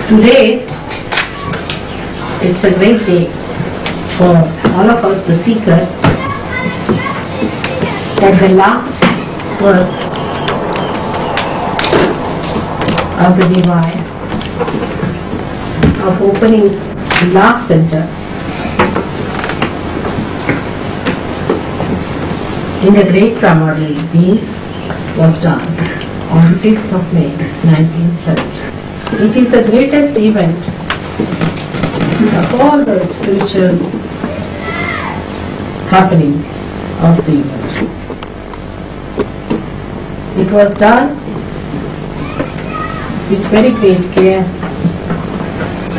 Today, it's a great day for all of us, the seekers, that the last work of the Divine, of opening the last center in the great Primordial being was done on 5th of May 1970. It is the greatest event of all the spiritual happenings of the universe. It was done with very great care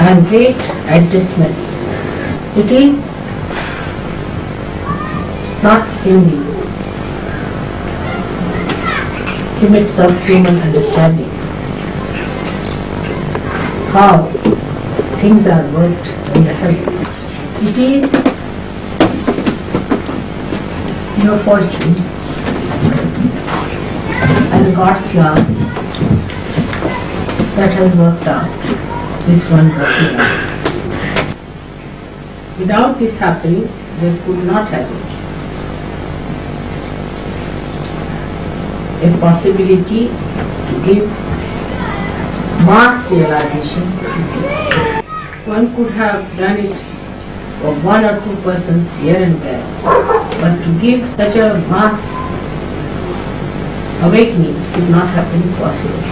and great adjustments. It is not in the limits of human understanding how things are worked in the heavens. It is your fortune and God's love that has worked out this wonderful event. Without this happening, there could not have been a possibility to give mass realization. One could have done it for 1 or 2 persons here and there, but to give such a mass awakening could not have been possible.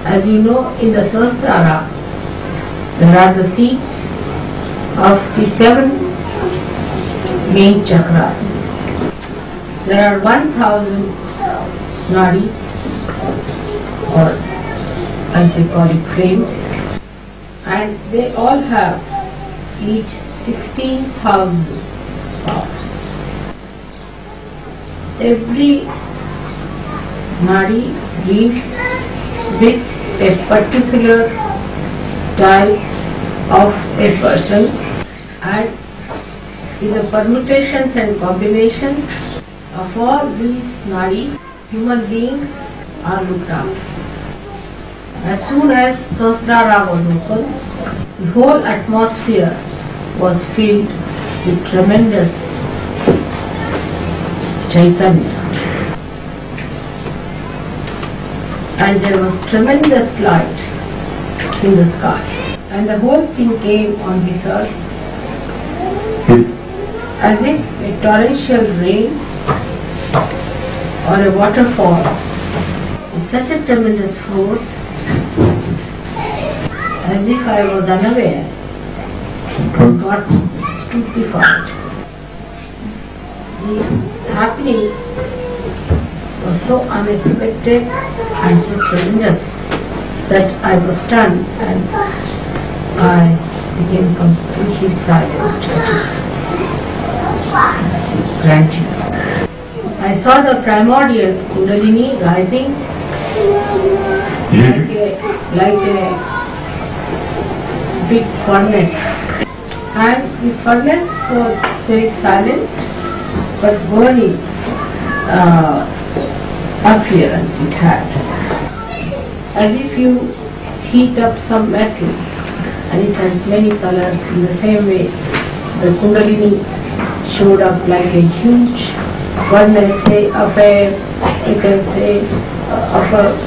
As you know, in the Sahastrara, there are the seats of the 7 main chakras. There are 1000 nadis, or as they call it, frames, and they all have each 16,000 powers. Every nadi deals with a particular type of a person, and in the permutations and combinations of all these nadis, human beings are looked after. As soon as Sahastrara was opened, the whole atmosphere was filled with tremendous Chaitanya, and there was tremendous light in the sky, and the whole thing came on this earth as if a torrential rain or a waterfall with such a tremendous force, as if I was unaware and got stupefied. The happening was so unexpected and so tremendous that I was stunned, and I became completely silent at its grandeur. I saw the primordial Kundalini rising like a big furnace, and the furnace was very silent but burning appearance it had, as if you heat up some metal and it has many colors. In the same way, the Kundalini showed up like a huge furnace, you can say of a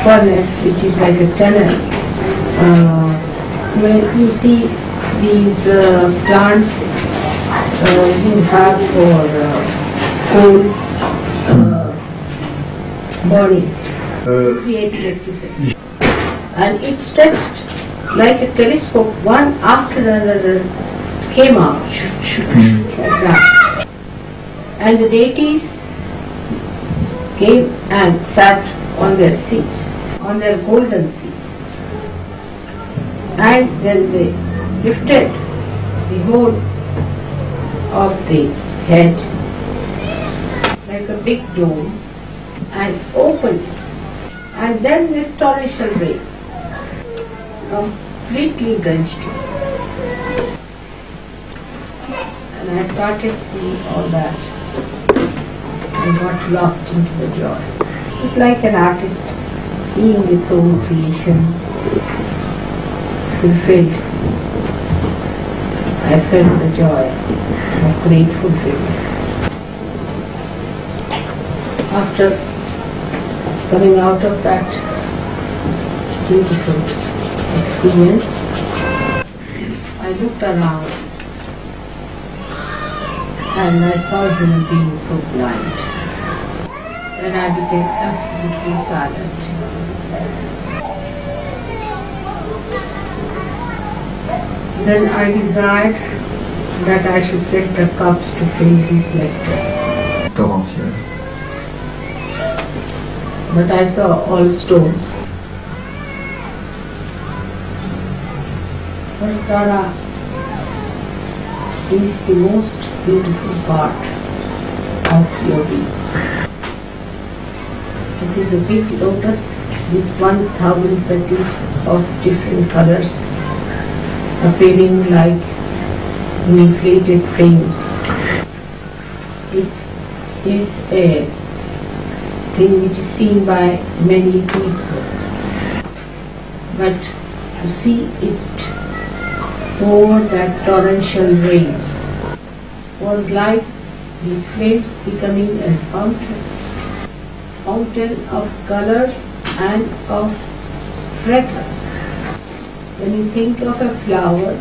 furnace which is like a tunnel. When you see these plants you have for coal burning, create electricity, and it stretched like a telescope, one after another came out, like that. And the deities came and sat on their seats, on their golden seats. And then they lifted the whole of the head like a big dome and opened it. And then this torrential rain completely drenched it. And I started seeing all that and got lost into the joy. It's like an artist seeing its own creation fulfilled. I felt the joy of great fulfillment. After coming out of that beautiful experience, I looked around and I saw human beings so blind. Then I became absolutely silent. Then I desired that I should get the cups to fill this nectar. Torrentiel. But I saw all stones. Sahastrara is the most beautiful part of yogi. It is a big lotus with 1,000 petals of different colors, appearing like inflated flames. It is a thing which is seen by many people, but to see it over that torrential rain was like these flames becoming a fountain of colors and of fragrance. When you think of a flower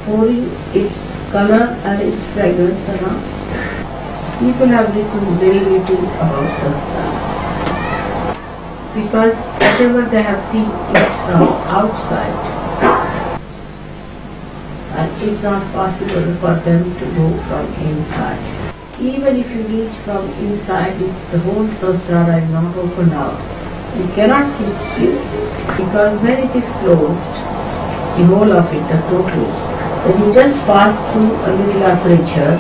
pouring its color and its fragrance around, people have written very little about Sahastrara, because whatever they have seen is from outside, and it's not possible for them to go from inside. Even if you reach from inside, if the whole Sahastrara is not opened out, you cannot see its beauty, because when it is closed, the whole of it, the total, then you just pass through a little aperture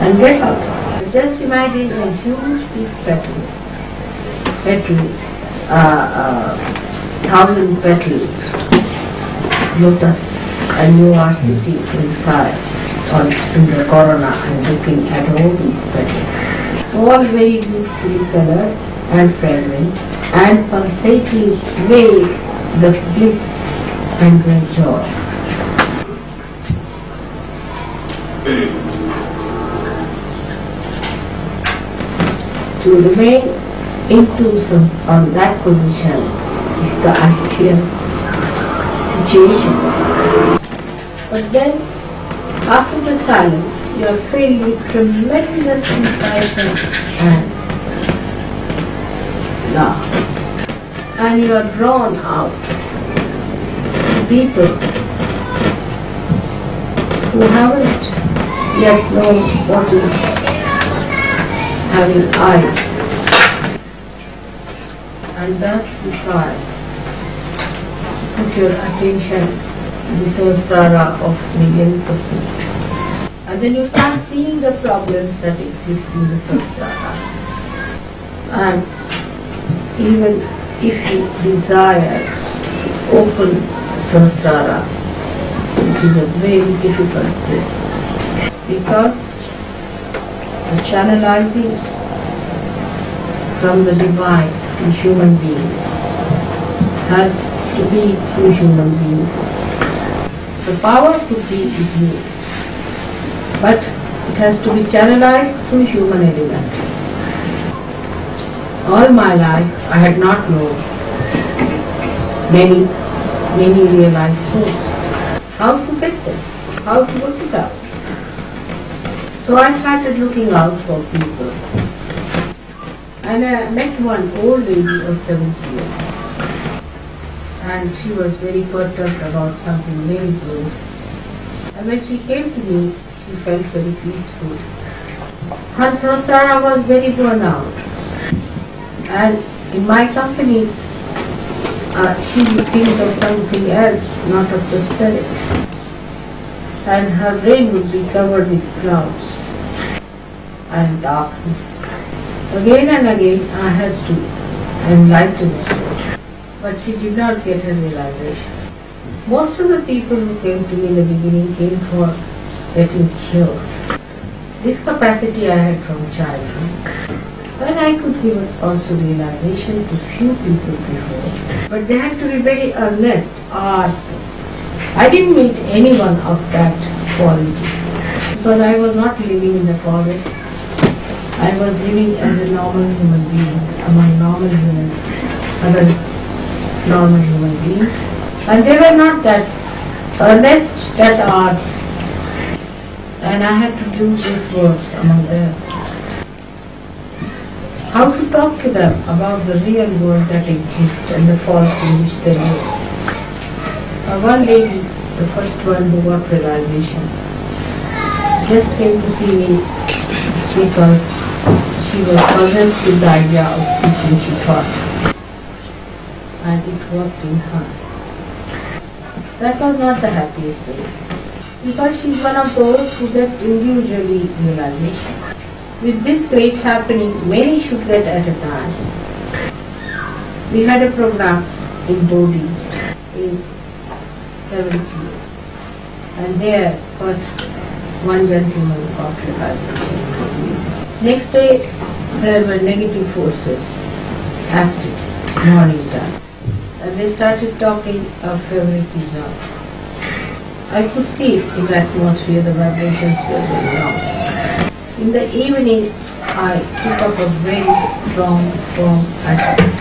and get out. Just imagine a huge big petal, 1,000 petal lotus, and you are sitting inside or in the corona and looking at all these petals, all very beautifully colored and fragrant and pulsating with the bliss and great joy. To remain on that position is the ideal situation. But then, after the silence, you are filled with tremendous compassion and love. And you are drawn out to people who haven't yet known what is having eyes, and thus you try to put your attention to the Sahastrara of millions of people. And then you start seeing the problems that exist in the Sahastrara. And even if you desire to open Sahastrara, it is a very difficult thing, because the channelizing from the divine to human beings has to be through human beings. The power could be with you, but it has to be channelized through human element. All my life I had not known many realized souls. How to get them? How to work it out? So I started looking out for people, and I met one old lady of 70 years, and she was very perturbed about something very close. And when she came to me, she felt very peaceful. Her Sahastrara was very worn out, and in my company she would think of something else, not of the spirit, and her brain would be covered with clouds and darkness. Again and again I had to enlighten her, but she did not get her realization. Most of the people who came to me in the beginning came for getting cured. This capacity I had from childhood, And I could give also realization to few people before. But they had to be very earnest, or I didn't meet anyone of that quality. Because I was not living in the forest. I was living as a normal human being among other normal human beings. And they were not that earnest, that art. And I had to do this work among them. How to talk to them about the real world that exists and the false in which they live. One lady, the first one who got realization, just came to see me because she was possessed with the idea of seeking, she thought. And it worked in her. That was not the happiest day. Because she is one of those who get individually realization. With this great happening, many should get at a time. We had a program in Bodhi in 70, and there first one gentleman got realization. Next day there were negative forces acted, morning time, and they started talking of favoritism. I could see in the atmosphere the vibrations were very wrong. In the evening, I took up a very strong, firm attitude.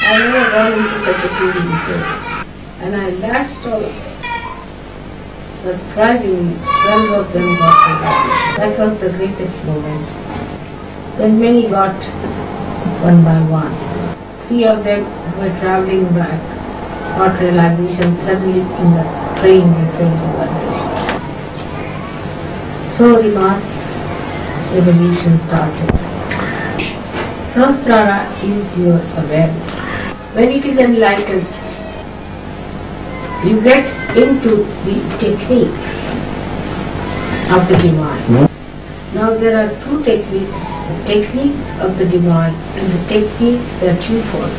I never gone into such a feeling before. And I lashed out. Surprisingly, 12 of them got realization. That was the greatest moment. Then many got one by one. 3 of them who were traveling back got realization suddenly in the train they felt the vibration. So the mass evolution started. Sahastrara is your awareness. When it is enlightened, you get into the technique of the divine. Now there are 2 techniques, the technique of the divine and the technique that you follow.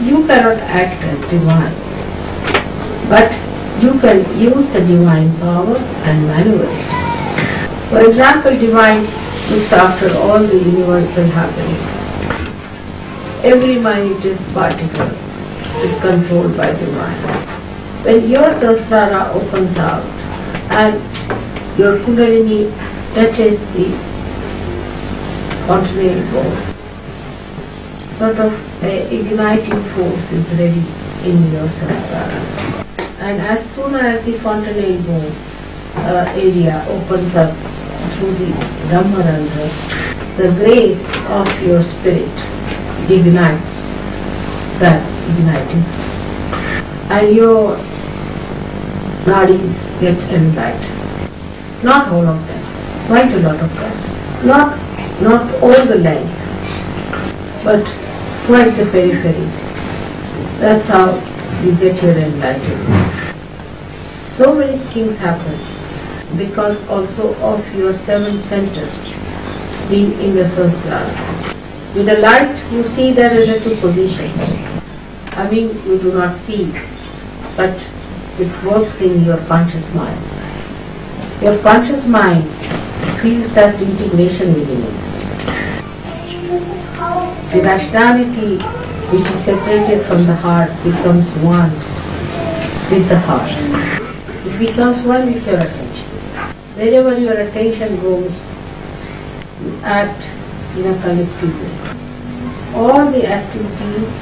You cannot act as divine, but you can use the divine power and maneuver it. For example, divine looks after all the universal happenings. Every minutest particle is controlled by divine. When your Sahastrara opens out and your Kundalini touches the continental bone, sort of an igniting force is ready in your Sahastrara. And as soon as the fontanelle bone area opens up through the Brahmarandra, the grace of your spirit ignites that igniting. And your nadis get enlightened. Not all of them, quite a lot of them. Not all the length, but quite the peripheries. That's how you get your enlightenment. So many things happen because also of your 7 centers being in the Sahastrara. With the light you see there are the 2 positions. I mean you do not see, but it works in your conscious mind. Your conscious mind feels that integration within it. The rationality which is separated from the heart becomes one with the heart. It becomes one with your attention. Wherever your attention goes, you act in a collective way. All the activities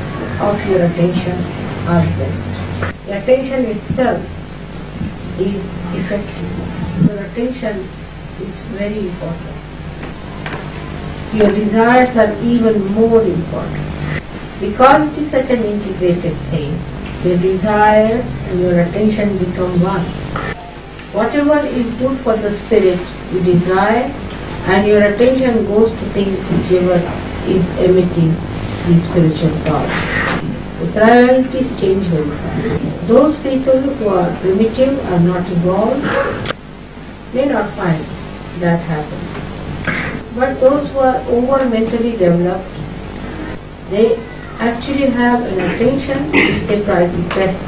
of your attention are best. The attention itself is effective. Your attention is very important. Your desires are even more important. Because it is such an integrated thing, your desires and your attention become one. Whatever is good for the spirit, you desire, and your attention goes to things whichever is emitting the spiritual power. The priorities change very fast. Those people who are primitive, are not evolved, may not find that happen. But those who are over mentally developed, they actually have an attention which they try to test.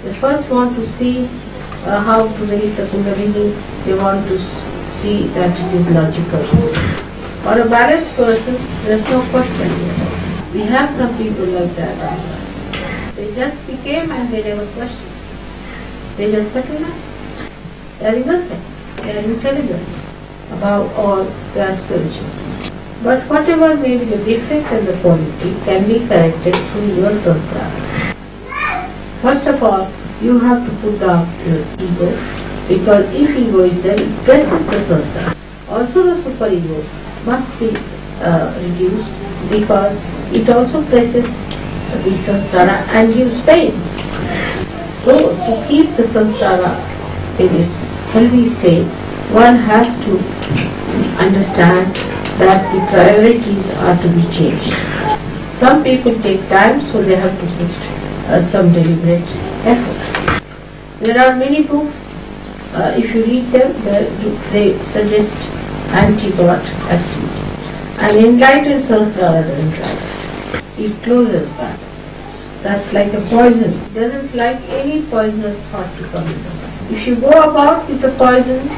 They first want to see how to raise the Kundalini. They want to see that it is logical. For a balanced person, there is no question here. We have some people like that among us. They just became and they never questioned. They just settled down. They are innocent. They are intelligent. Above all, they are spiritual. But whatever may be the defect and the quality can be corrected through your Sahastrara. First of all, you have to put down your ego, because if ego is there, it presses the Sahastrara. Also the superego must be reduced, because it also presses the Sahastrara and gives pain. So to keep the Sahastrara in its healthy state, one has to understand that the priorities are to be changed. Some people take time, so they have to put some deliberate effort. There are many books, if you read them, they suggest anti-God activities. An enlightened Sahastrara doesn't like that. It closes back. That's like a poison. It doesn't like any poisonous thought to come into it. If you go about with the poison,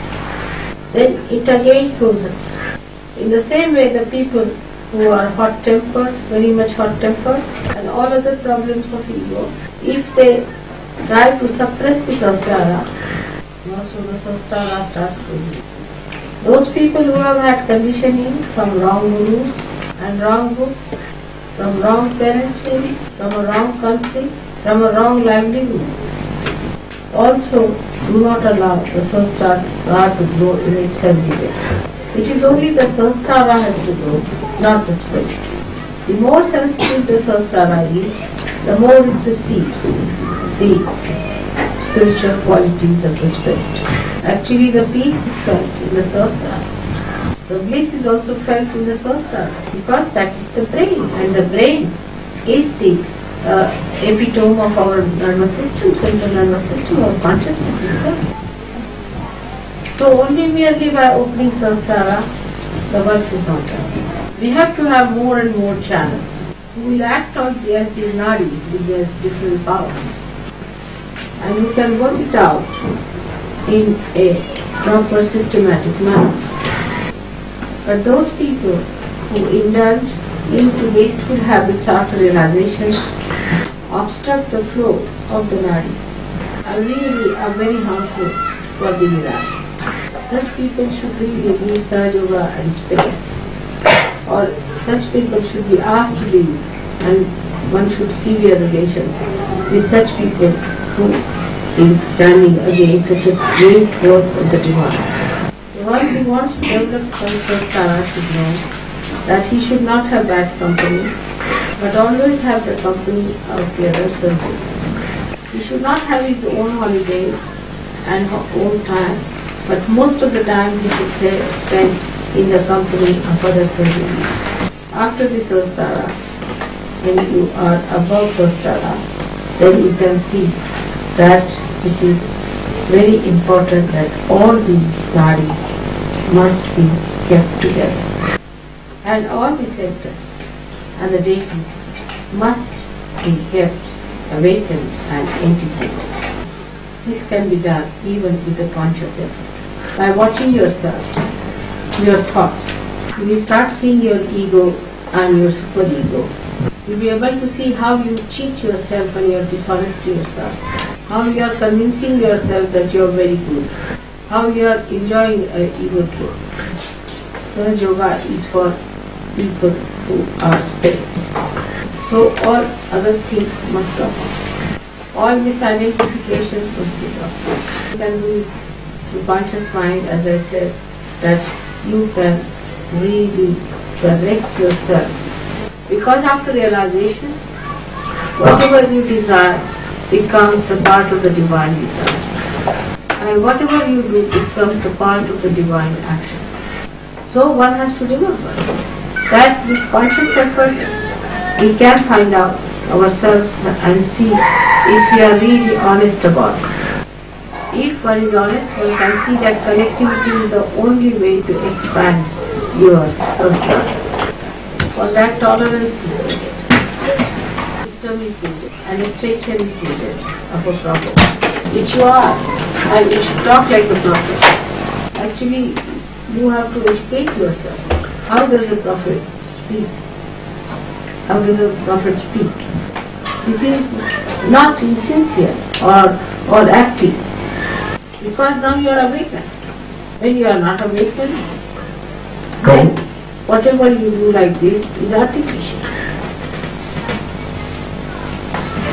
then it again closes. In the same way, the people who are hot-tempered, very much hot-tempered, and all other problems of ego, if they try to suppress the Sahastrara, so the Sahastrara starts closing. Those people who have had conditioning from wrong gurus and wrong books, from wrong parents maybe, from a wrong country, from a wrong livelihood, also do not allow the Sahastrara to grow in its healthy way. It is only the Sahastrara has to grow, not the spirit. The more sensitive the Sahastrara is, the more it receives the spiritual qualities of the spirit. Actually, the peace is felt in the Sahastrara. The bliss is also felt in the Sahastrara, because that is the brain, and the brain is the epitome of our nervous system, central nervous system, or consciousness itself. So only merely by opening Sahastrara, the work is not done. We have to have more and more channels who will act on the nadis with their different powers. And you can work it out in a proper systematic manner. But those people who indulge into wasteful habits after realization, obstruct the flow of the nadis, are really very harmful for the Nirmala. Such people should really leave Sahaja Yoga and spirit, or such people should be asked to leave, and one should sever relations with such people who is standing against such a great work of the Divine. The one who wants to develop Sahastrara should know that he should not have bad company, but always have the company of the other servants. He should not have his own holidays and own time, but most of the time he should spend in the company of other servants. After the Sahastrara, when you are above Sahastrara, then you can see that it is very important that all these nadis must be kept together. And all the centers and the deities must be kept awakened and integrated. This can be done even with a conscious effort. By watching yourself, your thoughts, you will start seeing your ego and your superego. You will be able to see how you cheat yourself and you are dishonest to yourself, how you are convincing yourself that you are very good, how you are enjoying ego trip. Sahaja Yoga is for people who are spirits. So all other things must drop off. All misidentifications must be dropped off. You can do it through conscious mind, as I said, that you can really correct yourself. Because after realization, whatever you desire becomes a part of the divine desire. And whatever you do becomes a part of the divine action. So one has to remember that with conscious effort we can find out ourselves and see if we are really honest about it. If one is honest, one can see that connectivity is the only way to expand your Sahastrara. For that, tolerance is needed, wisdom is needed, and restriction is needed of a prophet, which you are, and you should talk like a prophet. Actually, you have to educate yourself. How does a prophet speak? How does a prophet speak? This is not insincere or acting, because now you are awakened. When you are not awakened, then whatever you do like this is artificial.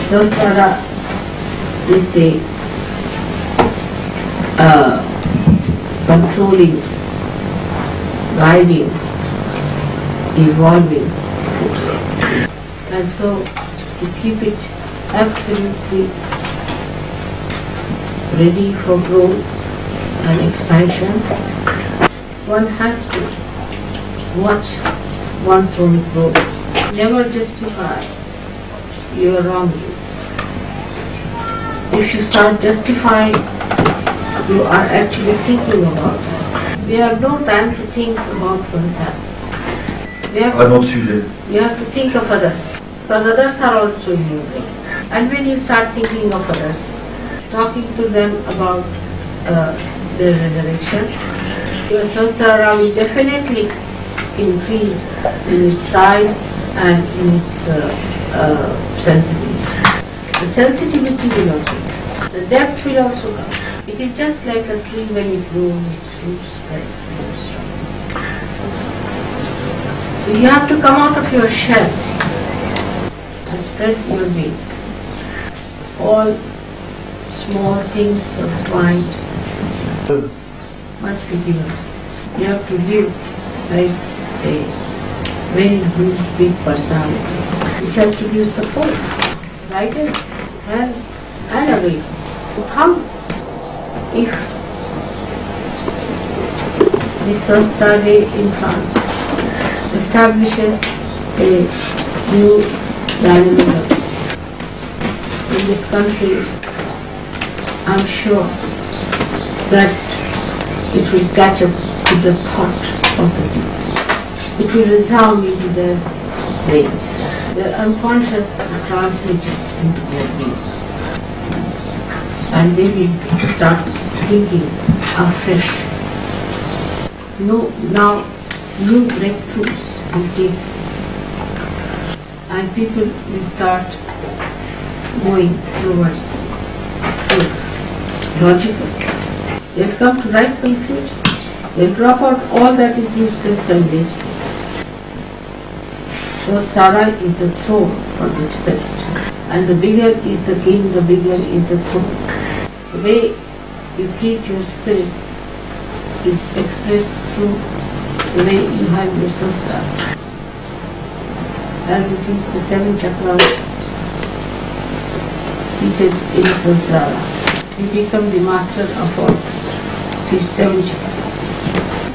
Sahastrara is the controlling, guiding, evolving force. And so to keep it absolutely ready for growth and expansion, one has to watch one's own growth. Never justify your wrongdoings. If you start justifying, you are actually thinking about it. We have no time to think about oneself. We have to think of others, because others are also in your brain. And when you start thinking of others, talking to them about their resurrection, your Sahastrara will definitely increase in its size and in its sensibility. The sensitivity will also come. The depth will also come. It is just like a tree when it grows, its roots spread more strong. So you have to come out of your shells and spread your wings. All small things of mind must be given. You have to live like a very huge, big personality, which has to give support, guidance, and awakening. How, if the Sahastrara in France establishes a new dynamism in this country, I am sure that it will catch up to the thought of the people. It will resound into their brains. Their unconscious are transmitted into their brains. And they will start thinking afresh. Now new breakthroughs will take, and people will start going towards logical. They'll come to right conclusion. They'll drop out all that is useless and wasteful. So Sahastrara is the throne for the spirit, and the bigger is the king, the bigger is the throne. The way you treat your spirit is expressed through the way you have your Sahastrara. As it is the 7 chakras seated in Sahastrara, you become the master of all the 7 chakras.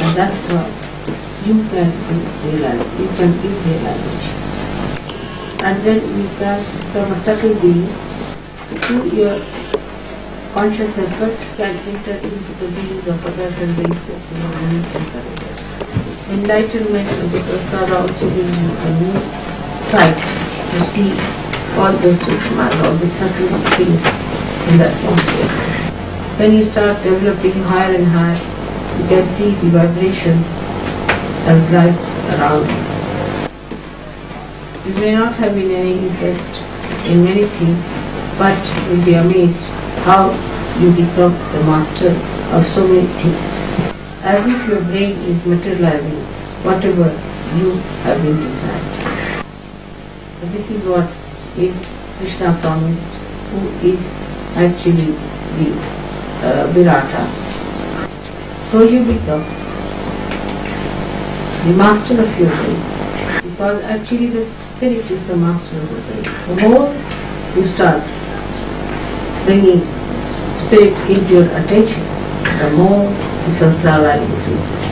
And that's how you can give realization. And then you can become a subtle being. Through your conscious effort, can enter into the beings of others and raise them to your unique encouragement. Enlightenment of the Sahastrara also gives you a new sight to see all the sukshmas, all the subtle things in the atmosphere. When you start developing higher and higher, you can see the vibrations as lights around you. You may not have been any interest in many things, but you will be amazed how you become the master of so many things, as if your brain is materializing whatever you have been designed. So this is what is Krishna promised, who is actually the Virata. So you become the master of your brain, because actually the spirit is the master of the brain. The more you start bringing spirit into your attention, the more the Sahastrara increases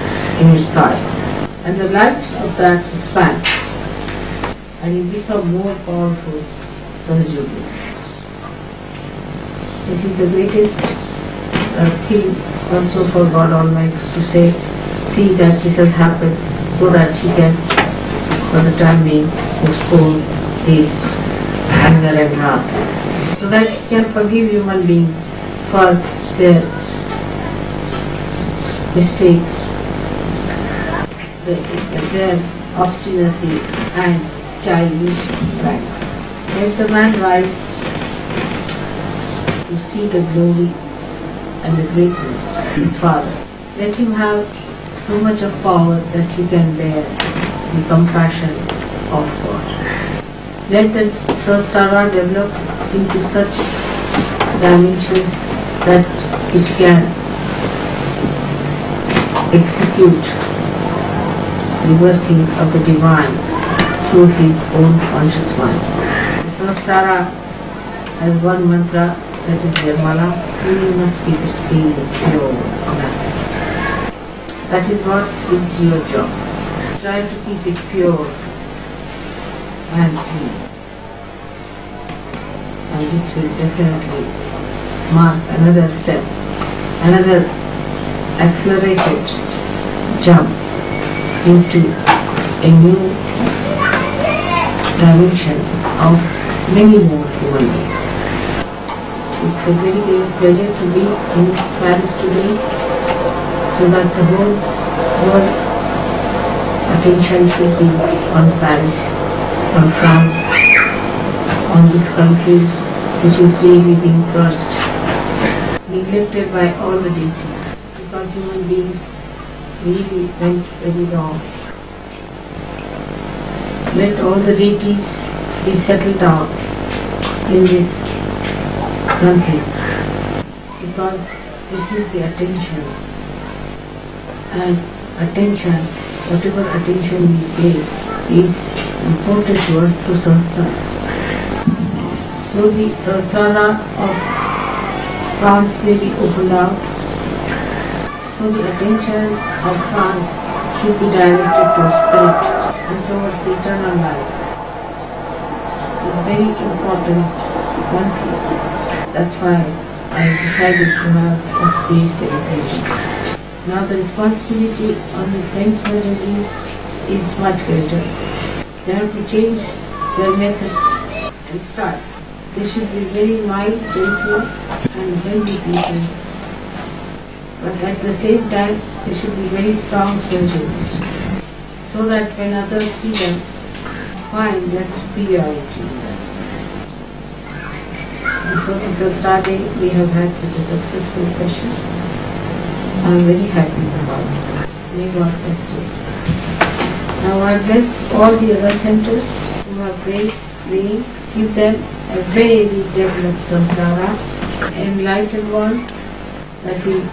in its size, and the light of that expands, and you become more powerful Sahajogi. This is the greatest thing also for God Almighty to say, see that this has happened, so that He can, for the time being, postpone His anger and wrath, so that He can forgive human beings for their mistakes, their obstinacy and childish pranks. Let the man rise to see the glory and the greatness of his father. Let him have so much of power that he can bear the compassion of God. Let the Sahastrara develop into such dimensions that it can execute the working of the divine through his own conscious mind. The Sahastrara has one mantra, that is Nirmala. You must keep it clean, pure, and that is what is your job. Try to keep it pure and clean. And this will definitely mark another step, another accelerated jump into a new dimension of many more human beings. It's a very great pleasure to be in Paris today, so that the whole world attention should be on Paris, on France, on this country which is really being cursed, neglected by all the deities, because human beings really went very wrong. Let all the deities be settled down in this country, because this is the attention, and attention, whatever attention we pay, is important to us through Sahastrara. So the Sahastrara of France will be opened out. So the attention of France should be directed to spirit and towards the eternal life. It's very important country. That's why I decided to have a day celebration. Now the responsibility on the French surgeons is much greater. They have to change their methods and start. They should be very mild, gentle and healthy people. But at the same time, they should be very strong surgeons, so that when others see them, find that superiority in them. Before this Sahastrara Day, we have had such a successful session. I am very happy about it. May God bless you. Now I bless all the other centers who are praying, give them a very developed Sahastrara, enlightened one that will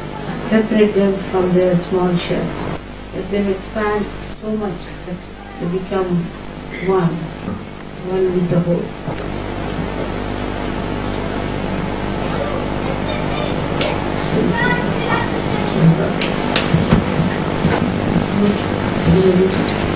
separate them from their small shells. Let them expand so much that they become one with the whole. Thank you.